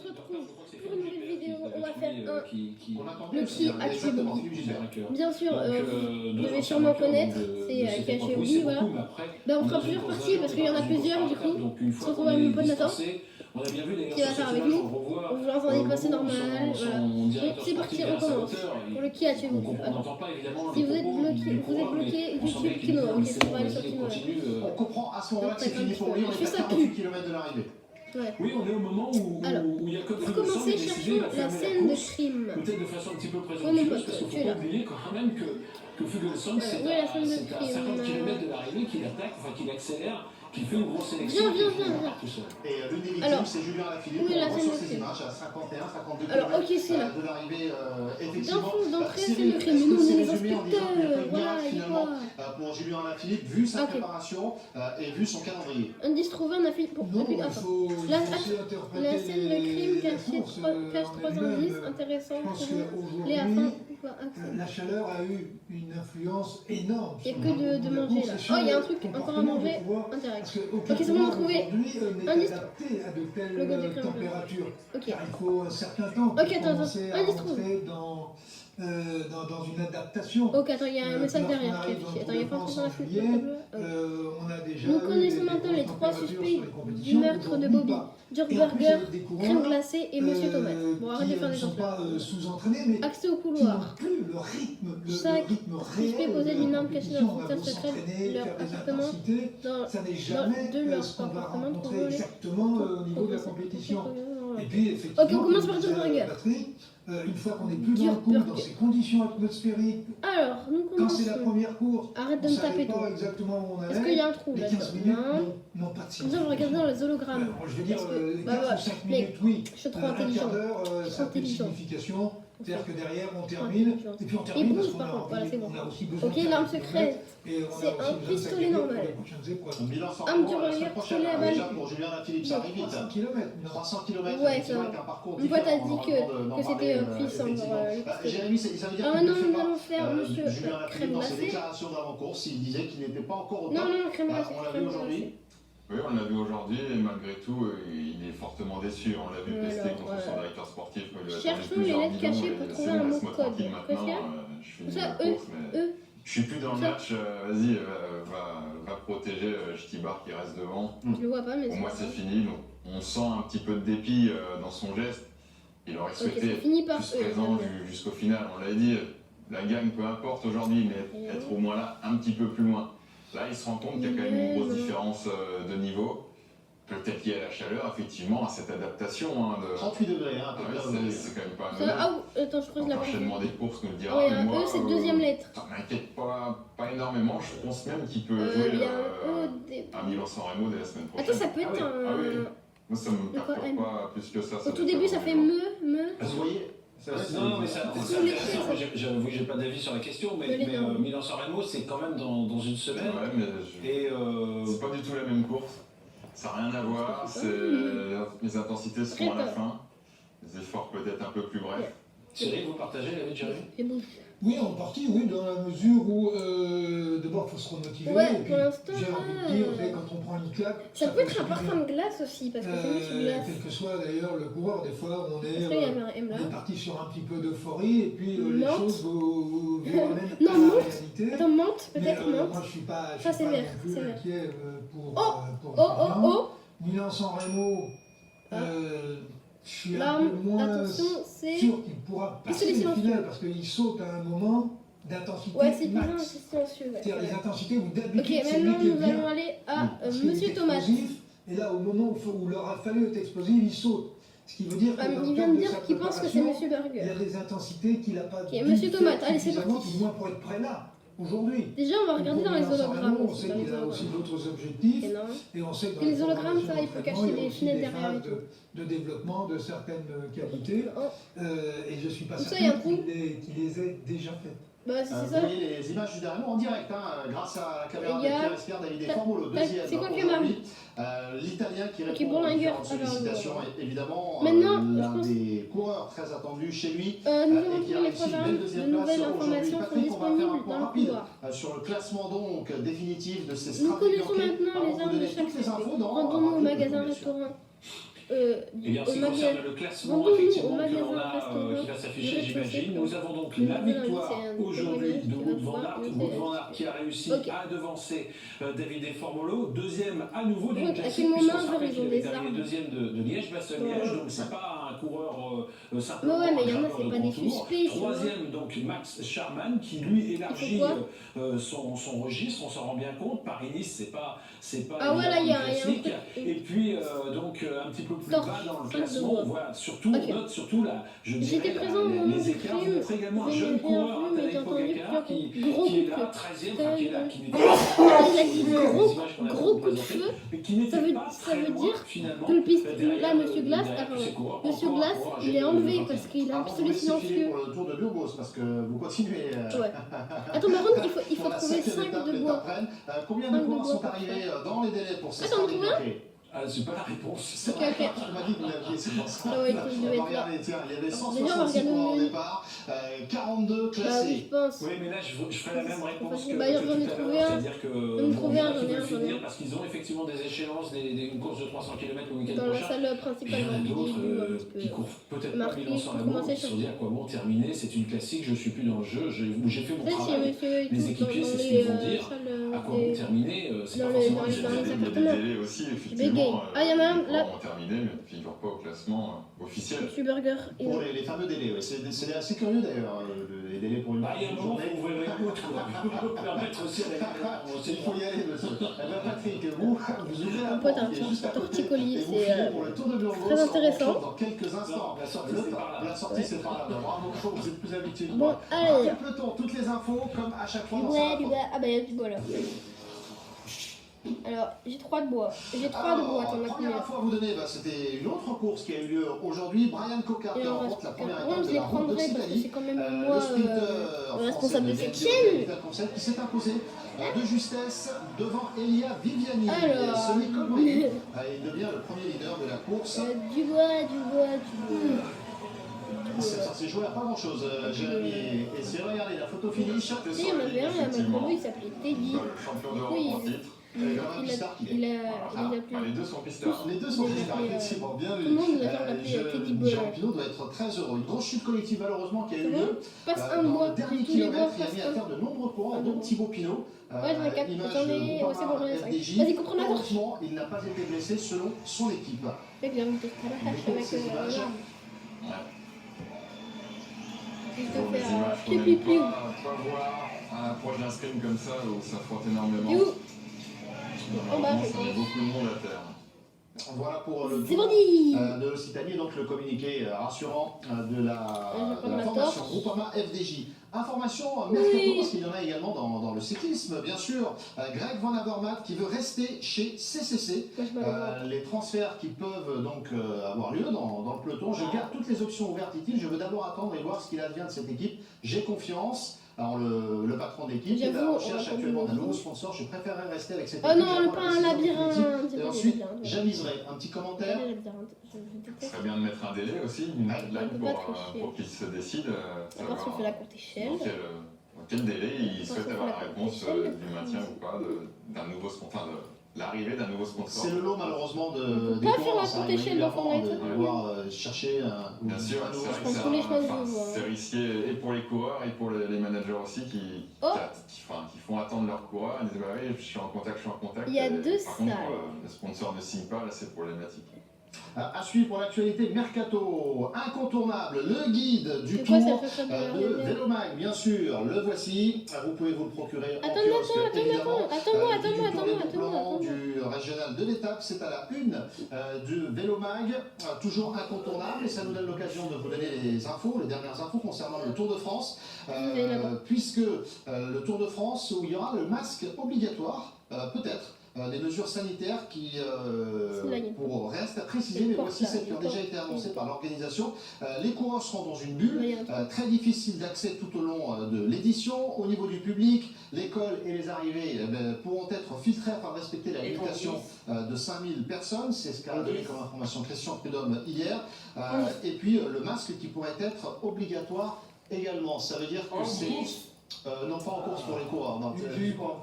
se retrouve pour une nouvelle vidéo. On va faire un Le qui a tué Bobby. Bien sûr, vous devez sûrement connaître, c'est qui a tué Bobby, voilà. On fera plusieurs parties parce qu'il y en a plusieurs du coup. On se retrouve avec mon pote Nathan qui va faire avec nous. Vous l'entendez passer normal, voilà. Donc c'est parti, on commence. Pour le qui a tué Bobby. Si vous êtes bloqué, YouTube Kino. Ok, c'est pour aller sur Kino. On comprend à ce moment-là que c'est fini pour lui, on est à 48 km de l'arrivée. Ouais. Oui, on est au moment où il y a comme pour commencer, cherchons la scène de crime. Peut-être de façon un petit peu Oh mon présomptueuse, pote, parce qu'il tu ne es faut là. pas oublier quand même que Fuglsang, c'est où est la scène de à crime 50 km de l'arrivée qu'il attaque, enfin qu'il accélère, qu'il fait une grosse sélection. Viens. Tout seul. Et l'une des victimes, c'est Julien Alaphilippe. Où est la On voit scène sur de ces crime? images à 51, 52 Alors, ok, c'est là. de l'arrivée, effectivement. D'entrée, c'est le crime. Nous, on est les inspecteurs. Voilà, il est quoi pour Julien Alaphilippe, vu sa Ok. préparation et vu son calendrier. Indice trouvé, on a fait pour. Non, Attends. La scène de crime cache 3 indices intéressants Je pense pour les afin. qu'aujourd'hui, la chaleur a eu une influence énorme. Il n'y a que de manger là. Oh, il y a un truc encore à manger intéressant. Ok, c'est bon, on a trouvé. Indice adapté à de Le gars des telles crèmes. températures. Ok. Car il faut un certain temps pour Ok, attends, commencer à indice trouvé. rentrer dans une adaptation. Ok, attends, il y a un message derrière qui affiche. Attends, il y a pas un truc dans la fenêtre. On a déjà Nous eu connaissons des maintenant les grosses 3 températures suspects sur les du compétitions, meurtre de aujourd'hui Bobby. pas. Jerk Et en plus, Burger, avec des coureurs, crème glacée et Monsieur Tomate. Bon, arrête de faire ne des sont enfants. pas sous-entraînés, mais Accès au qui couloir. n'ont plus le rythme, Chaque rythme suspect réel possède de une la arme cachée dans compétition. le On a beau secret s'entraîner, de leur faire des appartement. intensités, Dans ça n'est de jamais leur ce qu'on va appartement rencontrer pour exactement au niveau de la compétition. Et puis, effectivement, Ok, on commence par comme Jerk disait Burger. Patrick, une fois qu'on est plus dans Jerk le coup, Burger. dans ces conditions atmosphériques, Alors, nous quand c'est la commençons. première course, Arrête de on me savait taper tout. pas exactement où on allait. Est-ce qu'il y a un trou Les là 15 minutes Non. n'ont pas de Comme sens. ça, je regarde dans les hologrammes. Alors, je veux dire, Parce que- 4 bah, ou 5 mais minutes, oui. je suis trop Un intelligent. quart d'heure, Je suis ça a plus de intelligent. signification. C'est-à-dire que derrière, on termine. intelligent. Et puis on Il termine parce bouge qu'on par contre, voilà, c'est bon. a aussi besoin Ok, de faire l'arme des secrète. et on a C'est aussi un besoin de pistolet s'activer pour normal. les prochaines épreuves. Bilan sans Arme rapport du à la semaine relief, prochaine, pistolet à déjà balle. pour Julien Alaphilippe, ça arrive vite. 300 km. 300 km, Ouais, effectivement, ça- avec un parcours Mon pote a différent. dit On aura le temps que d'en c'était parler, puissant. effectivement. Jérémy, ça veut dire Ah qu'il ne maintenant, fait nous pas, allons faire Monsieur Julien Alaphilippe crème dans ses glacée. déclarations d'avant-course, il disait qu'il n'était pas encore au top. Non, crème glacée. On l'a vu crème aujourd'hui. glacée. Oui, on l'a vu aujourd'hui et malgré tout, il est fortement déçu. On l'a vu pester Alors, contre son directeur sportif. Il lui a cherchons donné plusieurs les lettres millions cachées et pour c'est trouver bon, un mot laisse-moi code. tranquille maintenant. Préfière Je finis Ça, la course, mais eux. je suis plus dans le Ça. match. Vas-y, va protéger Stibar qui reste devant. Je le vois pas, mais Pour moi, c'est c'est fini. Donc, on sent un petit peu de dépit dans son geste. Il aurait Ok, souhaité c'est être fini par plus eux. présent jusqu'au final. On l'avait dit, la gagne, peu importe aujourd'hui, mais être au moins là, un petit peu plus loin. Là, il se rend compte qu'il y a quand même une grosse différence de niveau. Peut-être lié à la chaleur, effectivement, à cette adaptation. 38 degrés, un peu Ouais, plus. c'est quand même pas Ça, anodin. attends, je creuse la L'enchaînement des courses nous le dira. Ouais, mais un moi, E, c'est deuxième lettre. ça m'inquiète pas énormément. Je pense même qu'il peut Il jouer y a un E au début. à Milan-San Remo dès la semaine prochaine. Attends, ça peut être Ah oui. un. Moi, ça me De quoi, perturbe M pas plus que ça. Au tout début, ça fait me. Vous voyez c'est vrai, Non, mais ça, c'est c'est intéressant. Moi, j'avoue que j'ai pas d'avis sur la question, mais Milan-San Remo, c'est quand même dans une semaine. Ouais, mais Et c'est pas du tout la même course. Ça n'a rien à voir. Les intensités seront à la fin. Les efforts peut-être un peu plus brefs. Cyril, vous partagez l'avis de Jérémy? C'est bon. Oui, en partie, oui, dans la mesure où d'abord il faut se remotiver. Ouais, et puis, pour l'instant, j'ai envie de dire, vous savez, quand on prend une claque, Ça peut être fait un du parfum bien. de glace aussi, parce que c'est mis sur glace. Quel que soit d'ailleurs le coureur, des fois on Est-ce qu'il y avait un M là? est parti sur un petit peu d'euphorie et puis les Menthe. choses vous ramènent Non, à la menthe. réalité. Attends, menthe, Mais, peut-être moi menthe. je suis pas, Ça, c'est pas vert, non plus c'est vert. inquiet pour Oh. Milan-San Remo, Ah. je suis un L'arme, peu moins attention, c'est. sûr qu'il pourra passer Pistolet le silencieux. final parce qu'il saute à un moment d'intensité Ouais, c'est bien, max. c'est silencieux. Ouais. C'est-à-dire les intensités où d'habitude Ok, c'est lui maintenant qui est nous bien. allons aller à Parce qu'il est Monsieur Tomate. explosif, et là, au moment où il leur a fallu être explosif, il saute. Ce qui veut dire que dans le Il vient cadre de de dire sa qu'il pense que c'est préparation, Monsieur il y a Burger. des intensités qu'il n'a pas Ok, dû Monsieur faire Tomate, allez, c'est suffisamment, parti. du moins pour être prêt là, aujourd'hui. Déjà, on va regarder dans les hologrammes. On sait qu'il a aussi d'autres objectifs. Et non. Et on sait que dans Les hologrammes, formations ça, il peut d'entraînement, cacher il y a des aussi fenêtres des derrière et phases de développement de certaines qualités. Oh. Et je ne suis pas Tout ça, il y a un certain trou. qu'il les ait déjà faites. Bah, c'est Vous ça. voyez les images du dernier en direct, grâce à la caméra de Les gars, Pierre Esper, Davide Formolo, deuxième. c'est quoi pour qui est marrant? aujourd'hui. L'Italien qui Ok, répond bon, aux Langer. différentes sollicitations, et évidemment Maintenant, l'un je pense- des coureurs très attendus chez lui. Nous avons et qui trouvé a les réussi une programmes. belle De deuxième place nouvelles aujourd'hui. informations sont Patrick, on va faire un disponibles point dans le rapide couloir. sur le classement donc définitif de ces Nous stratégies connaissons maintenant les armes de chaque les infos suspect. dans Rendons-nous au Rapide magasin Information. restaurant. Et bien, en ce qui concerne le classement, effectivement, que l'on a, qui va s'afficher, j'imagine, nous avons donc la victoire aujourd'hui de Wout van Aert. Wout van Aert qui a réussi à devancer Davide Formolo. Deuxième à nouveau d'une classique, puisqu'on se rappelle qu'il avait terminé deuxième de Liège-Bastogne-Liège, donc c'est pas un coureur simplement un grimpeur de grand tour. Troisième, donc Max Charman, qui lui élargit son registre, on s'en rend bien compte. Paris-Nice, c'est pas classique. Et puis, donc, un petit peu plus bas dans le classement, on voit surtout, on note surtout là, je dirais, les écarts. Vous montrez également un jeune coureur, Tadej Pogacar, qui est là, 13e, enfin qui est là, qui n'était pas gros coup de feu. Ça veut dire que le piste, là, Monsieur Glass, Monsieur Glass, il est enlevé parce qu'il est absolument silencieux. Pour le tour de Burgos, parce que vous continuez. Ouais. Attends, par contre, il faut trouver 5 de bois. Combien de coureurs sont arrivés dans les délais pour ces 100 débloqués? Ah, c'est pas la réponse. Ok. Je m'a dit que vous l'aviez, c'est pour ça. Ah ouais, il devait être là. Regardez, tiens, il y avait 166 coureurs au départ, 42 classés. Bah oui, je pense. Oui, mais là, je ferai la même réponse que Bah, tout à j'en ai l'heure. trouvé un. C'est-à-dire que J'en ai un. finir parce qu'ils ont effectivement des échéances, une course de 300 km le week-end Dans la prochain. salle principale. Il y en a d'autres qui courent peut-être pas Milan-San Remo, qui se sont dit à quoi bon terminer, c'est une classique, je suis plus dans le jeu, j'ai fait mon travail. Les équipiers, c'est ce qu'ils vont dire. À quoi bon terminer, c'est pas forcément Il y a des délais aussi, effectivement. Ah, il y en a un là. Ont terminé, mais ne figurent pas au classement officiel. Monsieur Burger. Pour les fameux délais, ouais. C'est assez curieux d'ailleurs, les délais pour une il y a un moment, il faut ouvrir les routes, pour permettre aussi à il faut y aller, monsieur. Eh bien, Patrick, vous ouvrez la Mon pote, porte qui est juste à côté, torticolis, et vous c'est filez pour le Tour de Burgos. très intéressant. Dans quelques instants. La sortie, c'est par là. La sortie, c'est par là. Bravo, vous êtes plus habitué que Bon, moi. allez. Quel peloton, toutes les infos, comme à chaque fois dans Ouais, sa du bois. Ah bah il y a du bois là. Alors, j'ai 3 de bois. J'ai 3 de bois, t'en as première combien? info à vous donner, c'était une autre course qui a eu lieu aujourd'hui. Brian Coquard qui remporte la première étape de la route de parce que c'est Citali. quand même Le moi sprinter responsable de français cette chaîne. qui s'est imposé de justesse devant Elia Viviani. Alors, Ce n'est Colbrelli. Il devient le premier leader de la course. du bois. Ça s'est joué à pas grand chose, Jérémy. Et si regardez la photo finish, Il y en avait un à Macron, il s'appelait Teddy. Le champion d'Europe en titre. Il a appelé. Les deux sont pistards. Les deux sont pistards, effectivement, bien vu. Tout le monde l'a appelé Teddy Boy. Jean Pinot doit être très heureux. Une grosse chute collective, malheureusement, qui a eu lieu. Passe un Dans mois. le dernier Tous les bois kilomètre, il a mis à terre de nombreux coureurs, dont Thibaut Pinot. Ouais, j'en ai 4. Image J'en ai. de Ouais, c'est bon, j'en ai 5. FDJ. Vas-y, contre la torche. Heureusement, il n'a pas été blessé selon son équipe. Mec, j'ai envie de te faire la hache avec l'arme. Je Pour te les fais images qu'on piou n'aime piou piou. pas voir à l'approche d'un sprint comme ça où ça frotte énormément. Piou. En bas, Normalement, je ça met pense. beaucoup de monde à terre. Voilà pour le C'est tour parti. de l'Occitanie, donc le communiqué rassurant de la ma formation torche. Groupama FDJ. Information mercato, parce qu'il y en a également dans le cyclisme, bien sûr. Greg Van Avermaet qui veut rester chez CCC. Moi, je m'en vais. Les transferts qui peuvent donc avoir lieu dans le peloton. Je garde toutes les options ouvertes, dit-il. Je veux d'abord attendre et voir ce qu'il advient de cette équipe. J'ai confiance. Alors le patron d'équipe est à la recherche actuellement d'un nouveau sponsor. Je préférerais rester avec cette équipe. Oh non, pas un labyrinthe. Et ensuite, j'aviserai un petit commentaire. Ce serait bien de mettre un délai aussi, une deadline pour qu'il se décide. D'accord, si on fait la courte échelle. Dans quel délai il souhaite avoir la réponse du maintien ou pas d'un nouveau sponsor, l'arrivée d'un nouveau sponsor. C'est le lot malheureusement de. On peut pas faire la courte échelle dans son de devoir chercher un. Bien sûr, pense tous les chemins de voie. c'est risqué et pour les coureurs et pour les managers aussi qui font attendre leurs coureurs. Ils disent bah oui, je suis en contact. Il y a deux Par contre, salles. le sponsor ne signe pas, là c'est problématique. À suivre pour l'actualité Mercato, incontournable, le guide du C'est tour quoi, ça fait de Vélomag, bien sûr, le voici, vous pouvez vous le procurer en Attends, kiosque, attends, évidemment. attends-moi. Du régional de l'étape, c'est à la une du Vélomag, toujours incontournable, et ça nous donne l'occasion de vous donner les infos, les dernières infos concernant le Tour de France, puisque le Tour de France, où il y aura le masque obligatoire, peut-être, des mesures sanitaires qui restent à préciser, mais voici celles qui ont déjà été annoncées par l'organisation. Les coureurs seront dans une bulle, très difficile d'accès tout au long de l'édition. Au niveau du public, l'école et les arrivées pourront être filtrées afin de respecter la limitation de 5000 personnes. C'est ce qu'a donné comme information Christian Prudhomme hier. Et puis le masque qui pourrait être obligatoire également. Ça veut dire que c'est Non, pas en course pour les coureurs, non,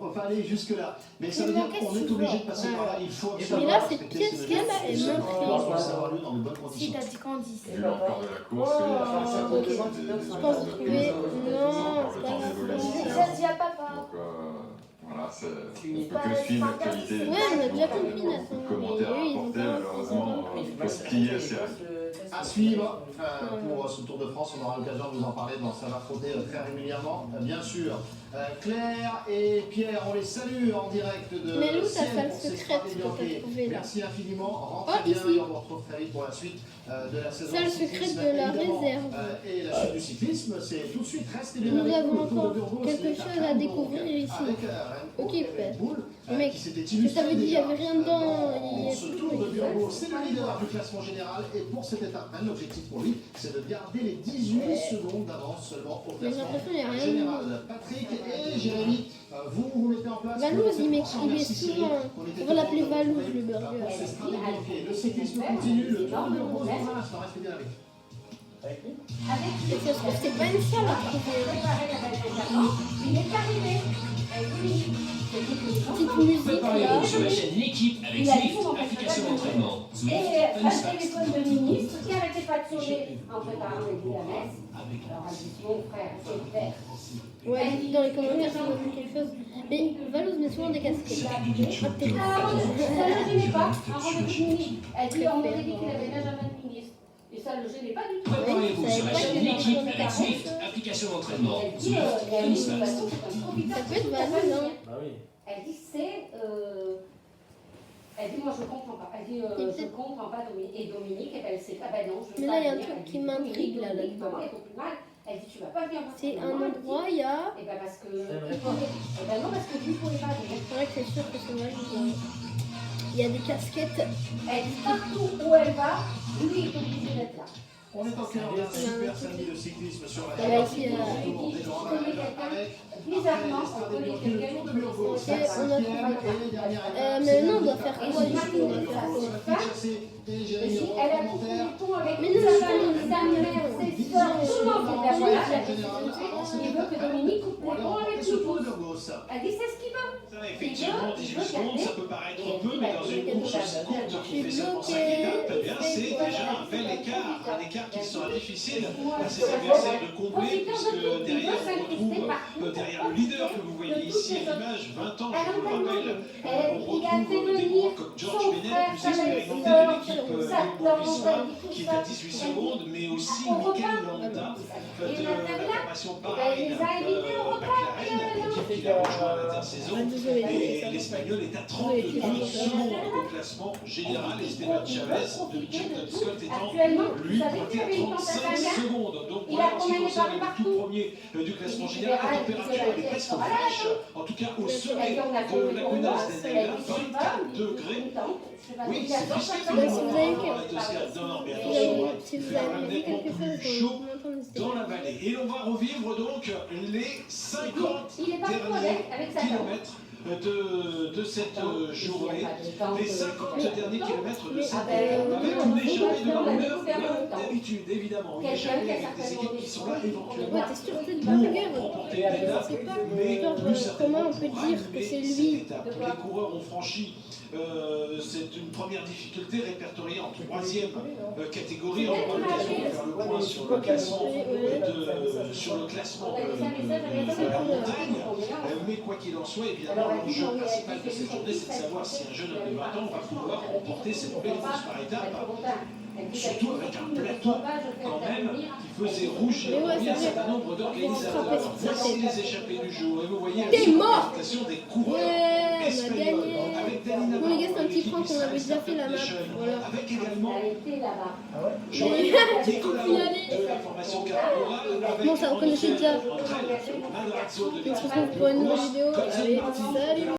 on va pas aller jusque-là. Mais ça veut dire qu'on est obligé de passer par là, il faut absolument. Mais là, c'est pièce qu'elle a et ça doit avoir lieu dans de bonnes Si conditions. t'as dit qu'en 10. Vu l'ampleur de la course, il y a ok. des Je pense trouver. Non, c'est pas Ça grave. se dit à papa. Donc voilà, on peut que suivre l'actualité. Ouais, on a déjà compris, Nathan. Beaucoup de commentaires à Oui, ils ont apporter, pas- malheureusement, il faut se plier assez rapide. À suivre pour ce Tour de France, on aura l'occasion de vous en parler dans Ça va frotter très régulièrement, bien sûr. Claire et Pierre, on les salue en direct de Mais où ta Sienne salle pour ces secrète Stratégies que t'as Hockey. trouvée, là? Merci infiniment, rentrez Oh, bien ici. et on vous retrouve très vite pour la suite de la saison. Salle de cyclisme, secrète de la évidemment, réserve. et la suite du cyclisme, c'est tout de suite, restez bien Nous avec avons nous, le Tour encore de Burgos, quelque c'est chose à Rennes, découvrir donc, ici. avec Remco Ok, et Red Bull, mec, qui s'était je illustré t'avais dit, il y déjà, avait rien dedans. Il y dans a ce tout Tour de le Burgos, c'est le leader du classement général et pour cette étape, l'objectif pour lui, c'est de garder les 18 secondes d'avance seulement au Mais j'ai classement l'impression qu'il n'y a rien général. Patrick et Jérémy, vous mettez en place. Valouz, il est Merci, Cyril. souvent. était On va l'appeler content de Valouz, retrouver, le burger. pour ces stratégies hockey. Le cyclisme continue, le Tour de Burgos pour l'instant, restez bien avec. Et ça se trouve, c'est pas une salle à trouver. Il est arrivé. Petite musique là. Préparez-vous sur la chaîne L'équipe avec Swift, application d'entraînement. Swift, Et un Funfax. téléphone de ministre qui n'arrêtait pas de sonner en préparant la messe. Alors elle dit, mon frère, c'est faire. Ouais, dans les commentaires, si vous avez vu quelque chose. Mais Valouz met souvent des casquettes. Ah, peut-être. Ça ne le gênait pas, un rendez-vous de ministre. Elle dit, on m'avait dit qu'il avait déjà jamais de ministre. Et ça ne le gênait pas du tout. Préparez-vous sur la pas chaîne qu'il y avait L'équipe un avec Swift, casquette. application d'entraînement. Elle dit, il y a une Funfax. façon, c'est un profiteur. Ça peut être Valouz, hein. Elle dit, c'est. Elle dit, moi je comprends pas. Elle dit, je comprends pas Dominique. Et Dominique, eh ben, elle sait, ah ben non, je veux Mais pas là, il y a un venir. truc Elle qui dit, m'intrigue, là, Dominique, là-dedans. maman est au plus mal. Elle dit, tu vas pas venir voir C'est ta un maman. endroit, il y a. Eh ben parce que. Eh ben non, parce que lui, il pouvait pas venir. C'est vrai que c'est sûr que c'est Valouz. Hein. Il y a des casquettes. Elle dit, partout où elle va, lui, il est obligé d'être là. On est au cœur d'un super samedi de cyclisme sur la Elle a aussi, Bizarrement, on connaît quelqu'un Tour de Burgos, on a cinquième trouvé. et dernière étape. Mais C'est non, on le doit départ. faire quoi du coup? On doit faire quoi? Et Et Jérémy si en elle a tout commentaire. le ton avec Mais sa non, famille, c'est sa mère, ses soeurs, tout le monde. Et ben voilà, elle a décidé de suite. Il veut que Dominique coupe On les va ponts remporter avec ce nous Tour de tous. Burgos. Elle dit, c'est ce qu'il veut. Effectivement, 18 secondes, ça peut paraître peu, mais dans une course aussi courte qui fait seulement 5 étapes, eh bien, c'est déjà un bel écart. Un écart qui sera difficile à ses adversaires de combler, puisque derrière, on retrouve derrière le leader que vous voyez ici à l'image, 20 ans, je vous le rappelle, on retrouve des coureurs comme George Bennett, plus expérimenté de l'équipe Jumbo-Visma, qui est à 18 secondes, mais aussi Mikel Landa de la formation Bahreïn McLaren, l'équipe qui l'a rejoint à l'intersaison. Et l'Espagnol est à 32 secondes au classement général. Esteban Chavez de Mitchell Scott étant lui pointé à 35 secondes. Donc voilà, en ce qui concerne les tout premiers du classement général, la température elle est presque fraîche, en tout cas au sommet de la Gunas des Neiges, 24 degrés. Oui, c'est difficile de non, mais attention, il fait quand même nettement plus chaud dans la vallée. Et on va revivre donc les 50 derniers kilomètres de cette journée, les 50 derniers kilomètres de cette étape, avec une échappée de longueur comme d'habitude, évidemment, une échappée avec des équipes qui sont là éventuellement Ouais, t'es sûr que c'est le pour burger? remporter Je l'étape, sais pas. mais Genre, plus certainement comment on peut pour dire animer que c'est cette lui? étape. Les coureurs ont franchi, c'est une première difficulté répertoriée en troisième catégorie. On aura l'occasion de faire le point sur le classement de la montagne. Mais quoi qu'il en soit, évidemment, l'enjeu principal de cette journée, c'est de savoir si un jeune homme de 20 ans va pouvoir remporter cette belle course par étape. Surtout avec un plateau quand même qui faisait rougir un certain nombre d'organisateurs. Voici les échappées du jour. Et vous voyez la représentation des coureurs Ouais, on a espagnols. gagné. Avec Danny Bon les gars, c'est un petit l'équipe prank, on avait déjà fait la map. Voilà. avec également Elle était là-bas. Nicolas de la formation Carabora. Bon, ça, on connaissait déjà. Entre elles, Maldonado de On se retrouve pour une nouvelle vidéo. Allez, salut!